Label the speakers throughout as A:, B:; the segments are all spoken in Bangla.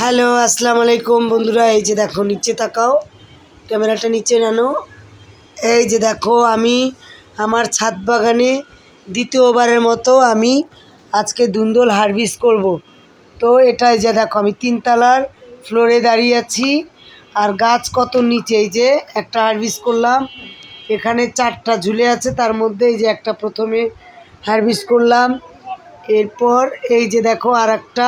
A: হ্যালো, আসসালামু আলাইকুম বন্ধুরা। এই যে দেখো, নিচে তাকাও, ক্যামেরাটা নিচে নানো। এই যে দেখো, আমি আমার ছাদ বাগানে দ্বিতীয়বারের মতো আমি আজকে ধুন্দুল হারভেস্ট করব। তো এটাই যে দেখো, আমি 3তলার ফ্লোরে দাঁড়িয়ে আছি, আর গাছ কত নিচে। এই যে একটা হারভেস্ট করলাম, এখানে 4টা ঝুলে আছে, তার মধ্যে এই যে একটা প্রথমে হারভেস্ট করলাম। এরপর এই যে দেখো আর একটা।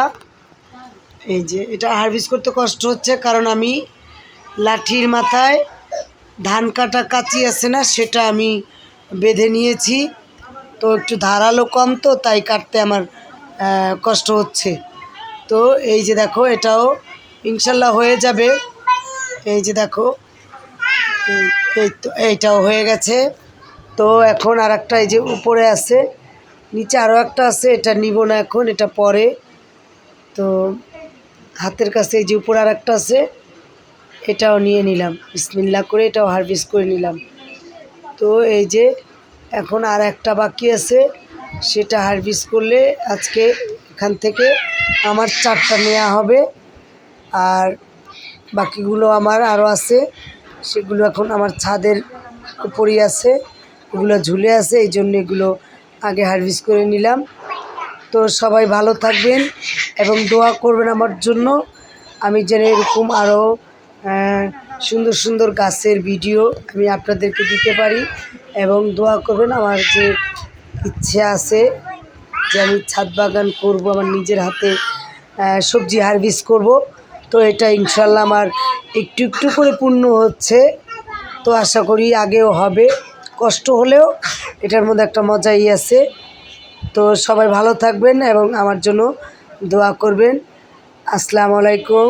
A: এই যে এটা হারভেস্ট করতে কষ্ট হচ্ছে, কারণ আমি লাঠির মাথায় ধান কাটা কাঁচি আছে না, সেটা আমি বেঁধে নিয়েছি। তো একটু ধারালো কম, তো তাই কাটতে আমার কষ্ট হচ্ছে। তো এই যে দেখো, এটাও ইনশাল্লাহ হয়ে যাবে। এই যে দেখো, এই তো এইটাও হয়ে গেছে। তো এখন আর একটা এই যে উপরে আছে, নিচে আরও একটা আছে, এটা নিব না এখন, এটা পরে। তো হাতের কাছে এই যে উপরে আর একটা আছে, এটাও নিয়ে নিলাম বিসমিল্লাহ করে, এটাও হারভেস্ট করে নিলাম। তো এই যে এখন আর একটা বাকি আছে, সেটা হারভেস্ট করলে আজকে এখান থেকে আমার 4টা নেওয়া হবে। আর বাকিগুলো আমার আরও আছে, সেগুলো এখন আমার ছাদের উপরই আছে, এগুলো ঝুলে আছে, এই জন্য এগুলো আগে হারভেস্ট করে নিলাম। তো সবাই ভালো থাকবেন এবং দোয়া করবেন আমার জন্য, আমি যেন এরকম আরও সুন্দর সুন্দর গাছের ভিডিও আমি আপনাদেরকে দিতে পারি। এবং দোয়া করবেন, আমার যে ইচ্ছে আছে যে আমি ছাদ বাগান করব, আমার নিজের হাতে সবজি হারভেস্ট করব। তো এটা ইনশাল্লাহ আমার একটু একটু করে পূর্ণ হচ্ছে। তো আশা করি আগেও হবে, কষ্ট হলেও এটার মধ্যে একটা মজাই আছে। তো সবাই ভালো থাকবেন এবং আমার জন্য দোয়া করবেন। আসসালামু আলাইকুম।